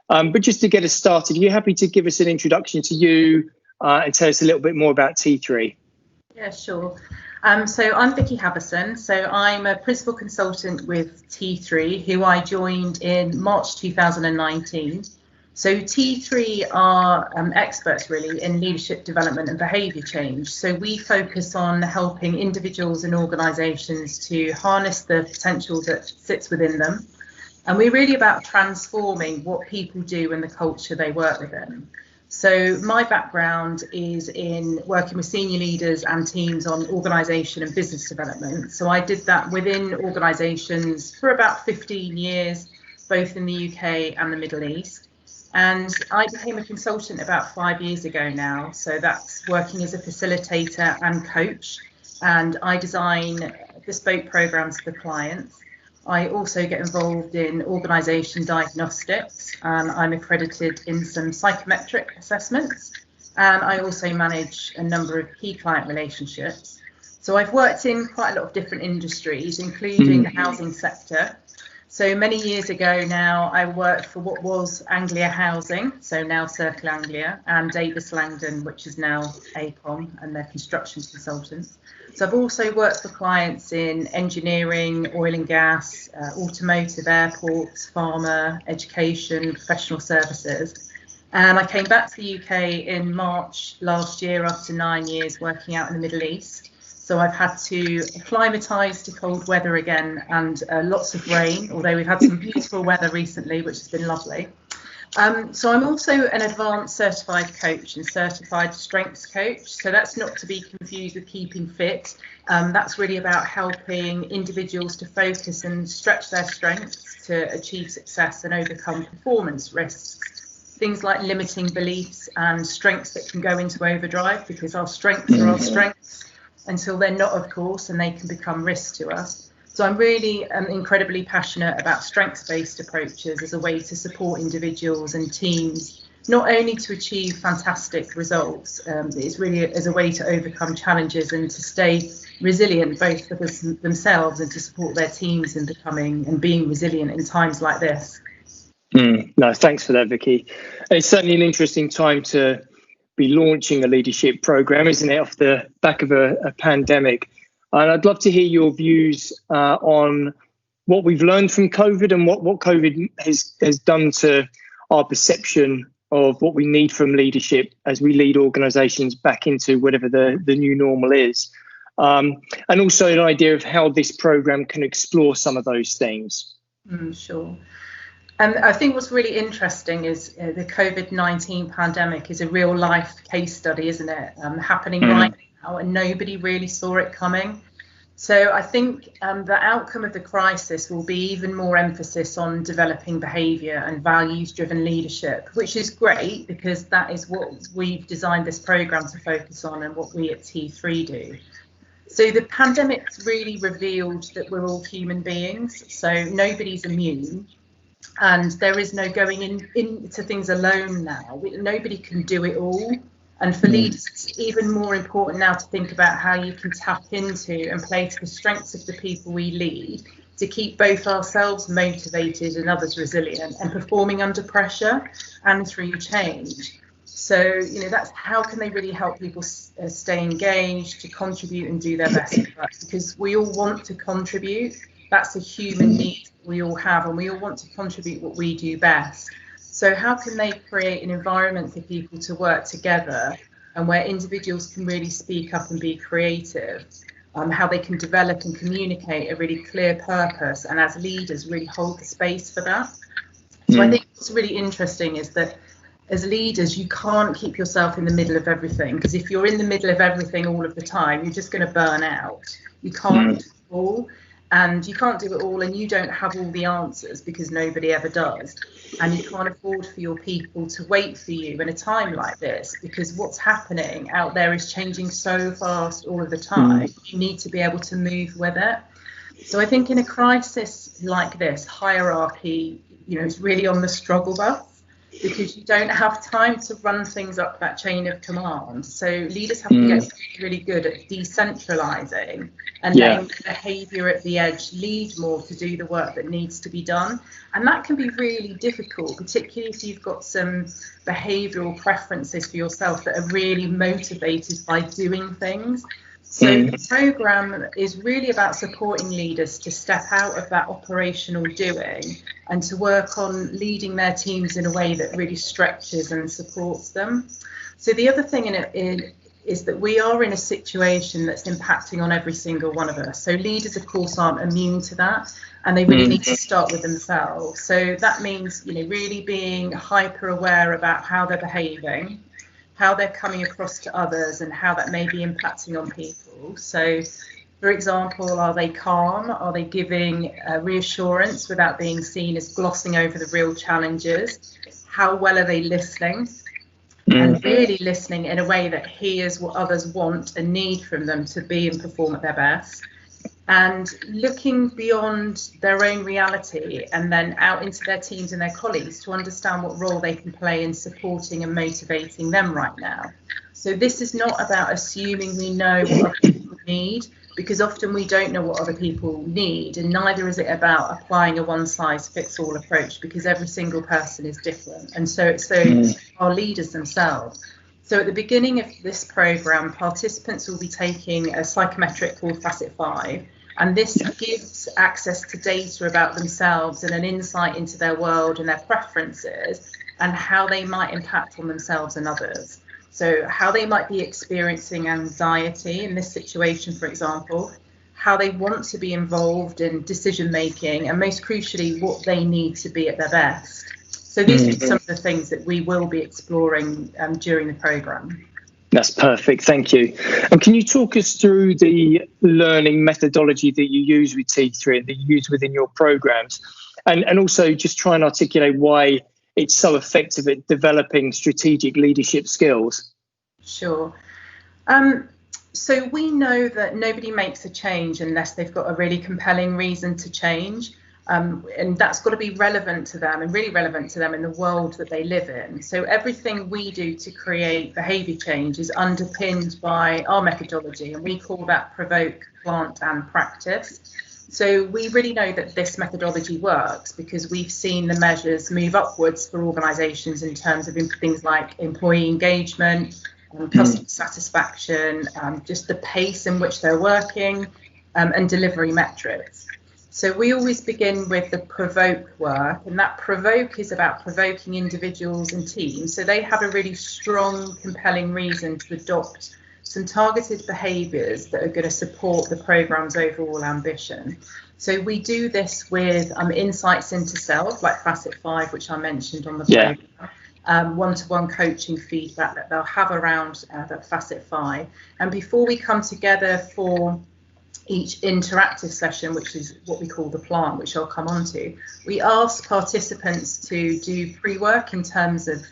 But just to get us started, are you happy to give us an introduction to you and tell us a little bit more about T3? Yeah, sure. So I'm Vicki Haverson. So I'm a principal consultant with T3, who I joined in March 2019. So T3 are experts really in leadership development and behaviour change. So we focus on helping individuals and organisations to harness the potential that sits within them. And we're really about transforming what people do and the culture they work within. So my background is in working with senior leaders and teams on organisation and business development. So I did that within organisations for about 15 years, both in the UK and the Middle East. And I became a consultant about 5 years ago now. So that's working as a facilitator and coach. And I design bespoke programs for clients. I also get involved in organisation diagnostics, and I'm accredited in some psychometric assessments. And I also manage a number of key client relationships. So I've worked in quite a lot of different industries, including the housing sector. So many years ago now, I worked for what was Anglia Housing, so now Circle Anglia, and Davis Langdon, which is now ACOM, and their construction consultants. So I've also worked for clients in engineering, oil and gas, automotive, airports, pharma, education, professional services. And I came back to the UK in March last year after 9 years working out in the Middle East. So I've had to acclimatise to cold weather again and lots of rain, although we've had some beautiful weather recently, which has been lovely. So I'm also an advanced certified coach and certified strengths coach. So that's not to be confused with keeping fit. That's really about helping individuals to focus and stretch their strengths to achieve success and overcome performance risks. Things like limiting beliefs and strengths that can go into overdrive, because our strengths are our strengths until they're not, of course, and they can become risks to us. So I'm really incredibly passionate about strengths-based approaches as a way to support individuals and teams, not only to achieve fantastic results, it's really as a way to overcome challenges and to stay resilient, both for themselves and to support their teams in becoming and being resilient in times like this. No, thanks for that, Vicki. It's certainly an interesting time to be launching a leadership program, isn't it, off the back of a pandemic? And I'd love to hear your views on what we've learned from COVID and what COVID has done to our perception of what we need from leadership as we lead organisations back into whatever the new normal is. And also an idea of how this programme can explore some of those things. Sure. And I think what's really interesting is the COVID-19 pandemic is a real life case study, isn't it? Happening right now, and nobody really saw it coming. So I think the outcome of the crisis will be even more emphasis on developing behaviour and values-driven leadership, which is great because that is what we've designed this programme to focus on and what we at T3 do. So the pandemic's really revealed that we're all human beings, so nobody's immune. And there is no going into things alone now. Nobody can do it all. And for leaders, it's even more important now to think about how you can tap into and play to the strengths of the people we lead to keep both ourselves motivated and others resilient and performing under pressure and through change. So, that's how can they really help people stay engaged, to contribute and do their best work, because we all want to contribute. That's a human need we all have, and we all want to contribute what we do best. So how can they create an environment for people to work together and where individuals can really speak up and be creative, how they can develop and communicate a really clear purpose, and as leaders really hold the space for that. So I think what's really interesting is that as leaders, you can't keep yourself in the middle of everything, because if you're in the middle of everything all of the time, you're just going to burn out. You can't do it all, and you can't do it all, and you don't have all the answers because nobody ever does. And you can't afford for your people to wait for you in a time like this, because what's happening out there is changing so fast all of the time. You need to be able to move with it. So I think in a crisis like this, hierarchy, is really on the struggle bus. because you don't have time to run things up that chain of command. So leaders have to get really, really good at decentralizing and letting the behavior at the edge lead more to do the work that needs to be done. And that can be really difficult, particularly if you've got some behavioral preferences for yourself that are really motivated by doing things. So the programme is really about supporting leaders to step out of that operational doing and to work on leading their teams in a way that really stretches and supports them. So the other thing in it is that we are in a situation that's impacting on every single one of us. So leaders, of course, aren't immune to that, and they really need to start with themselves. So that means, really being hyper aware about how they're behaving, how they're coming across to others, and how that may be impacting on people. So, for example, are they calm? Are they giving reassurance without being seen as glossing over the real challenges? How well are they listening? And really listening in a way that hears what others want and need from them to be and perform at their best. And looking beyond their own reality and then out into their teams and their colleagues to understand what role they can play in supporting and motivating them right now. So this is not about assuming we know what other people need, because often we don't know what other people need, and neither is it about applying a one-size-fits-all approach, because every single person is different. And so our leaders themselves. So at the beginning of this programme, participants will be taking a psychometric called Facet 5, and this gives access to data about themselves and an insight into their world and their preferences and how they might impact on themselves and others. So how they might be experiencing anxiety in this situation, for example, how they want to be involved in decision making, and most crucially, what they need to be at their best. So these are some of the things that we will be exploring during the programme. That's perfect, thank you. And can you talk us through the learning methodology that you use with T3 and that you use within your programmes? And also just try and articulate why it's so effective at developing strategic leadership skills. Sure. So we know that nobody makes a change unless they've got a really compelling reason to change. And that's got to be relevant to them and really relevant to them in the world that they live in. So everything we do to create behaviour change is underpinned by our methodology, and we call that provoke, plant and practice. So we really know that this methodology works because we've seen the measures move upwards for organisations in terms of things like employee engagement, customer satisfaction, just the pace in which they're working, and delivery metrics. So we always begin with the provoke work, and that provoke is about provoking individuals and teams. So they have a really strong, compelling reason to adopt some targeted behaviours that are going to support the programme's overall ambition. So we do this with insights into self, like Facet 5, which I mentioned on the programme, one-to-one coaching feedback that they'll have around that Facet 5. And before we come together for each interactive session, which is what we call the plant, which I'll come on to, we ask participants to do pre-work in terms of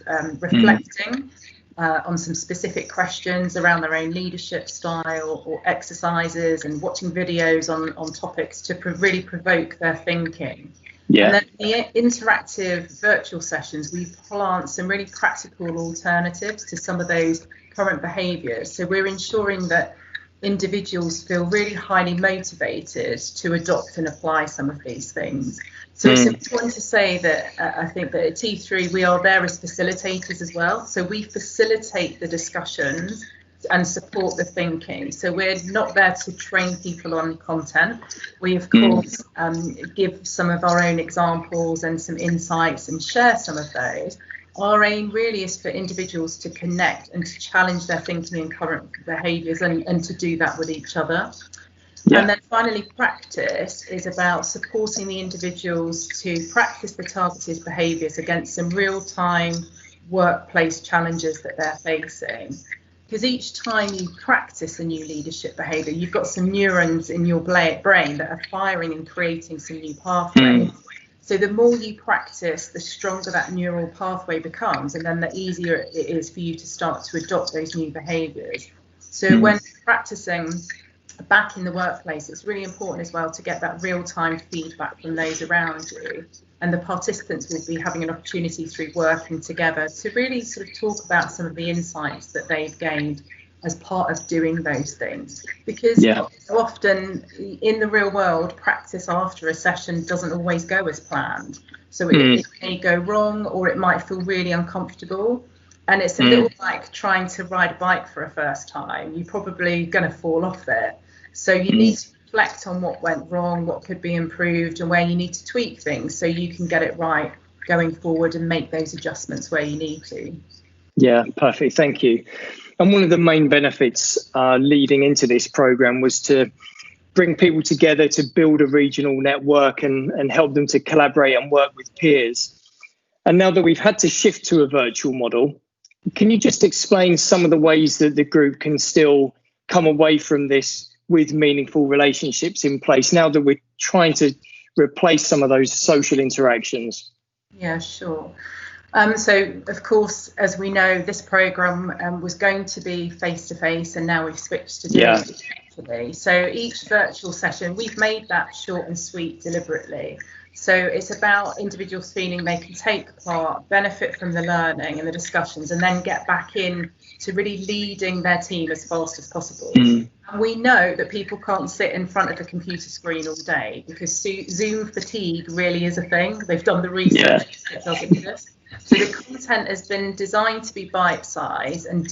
reflecting on some specific questions around their own leadership style or exercises, and watching videos on topics to really provoke their thinking. And then the interactive virtual sessions, we plant some really practical alternatives to some of those current behaviours. So we're ensuring that individuals feel really highly motivated to adopt and apply some of these things. So it's important to say that I think that at T3 we are there as facilitators as well. So we facilitate the discussions and support the thinking. So we're not there to train people on content. We of course give some of our own examples and some insights and share some of those. Our aim really is for individuals to connect and to challenge their thinking and current behaviours, and to do that with each other. And then finally, practice is about supporting the individuals to practice the targeted behaviours against some real-time workplace challenges that they're facing. Because each time you practice a new leadership behaviour, you've got some neurons in your brain that are firing and creating some new pathways. So the more you practice, the stronger that neural pathway becomes, and then the easier it is for you to start to adopt those new behaviours. So when practicing back in the workplace, it's really important as well to get that real-time feedback from those around you. and the participants will be having an opportunity through working together to really sort of talk about some of the insights that they've gained as part of doing those things. Because often in the real world, practice after a session doesn't always go as planned. So it may go wrong, or it might feel really uncomfortable. And it's a little like trying to ride a bike for a first time. You're probably going to fall off it. So you need to reflect on what went wrong, what could be improved, and where you need to tweak things so you can get it right going forward and make those adjustments where you need to. Yeah, perfect. Thank you. And one of the main benefits leading into this program was to bring people together to build a regional network and help them to collaborate and work with peers. And now that we've had to shift to a virtual model, can you just explain some of the ways that the group can still come away from this with meaningful relationships in place now that we're trying to replace some of those social interactions? Yeah, sure. So, of course, as we know, this programme was going to be face-to-face, and now we've switched to doing it virtually. So each virtual session, we've made that short and sweet deliberately. So it's about individuals feeling they can take part, benefit from the learning and the discussions, and then get back in to really leading their team as fast as possible. And we know that people can't sit in front of the computer screen all day because Zoom fatigue really is a thing. They've done the research that does exist. So the content has been designed to be bite-sized and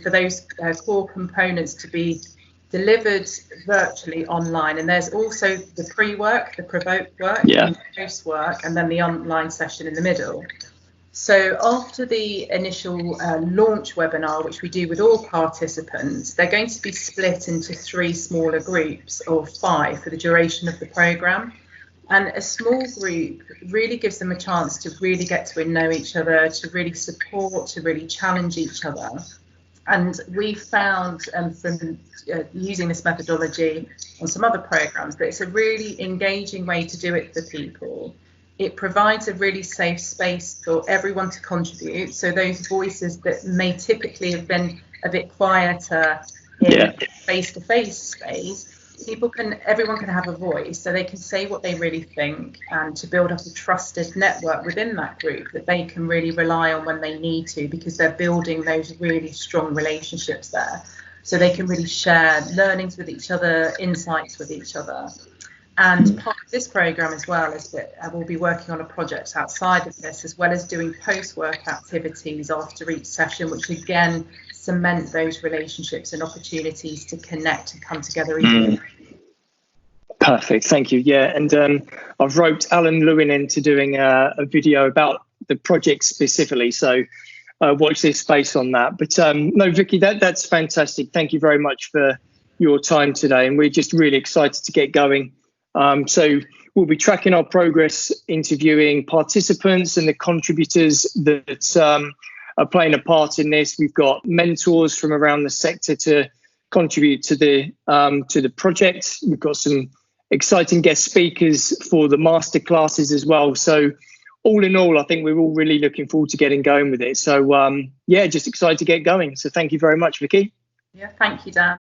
for those core components to be delivered virtually online. And there's also the pre-work, the provoke work, the post-work, and then the online session in the middle. So after the initial launch webinar, which we do with all participants, they're going to be split into 3 smaller groups of 5 for the duration of the programme. And a small group really gives them a chance to really get to know each other, to really support, to really challenge each other. And we found from using this methodology on some other programs that it's a really engaging way to do it for people. It provides a really safe space for everyone to contribute. So those voices that may typically have been a bit quieter in face-to-face space, everyone can have a voice, so they can say what they really think, and to build up a trusted network within that group that they can really rely on when they need to, because they're building those really strong relationships there. So they can really share learnings with each other, insights with each other. And part of this program as well is that we'll be working on a project outside of this, as well as doing post-work activities after each session, which again cement those relationships and opportunities to connect and come together easily. Perfect, thank you. Yeah, and I've roped Alan Lewin into doing a video about the project specifically, so watch this space on that. But no, Vicki, that's fantastic. Thank you very much for your time today, and we're just really excited to get going. So we'll be tracking our progress, interviewing participants and the contributors that are playing a part in this. We've got mentors from around the sector to contribute to the project. We've got some exciting guest speakers for the master classes as well. So all in all, I think we're all really looking forward to getting going with it. So yeah, just excited to get going. So thank you very much, Vicki. Yeah, thank you, Dan.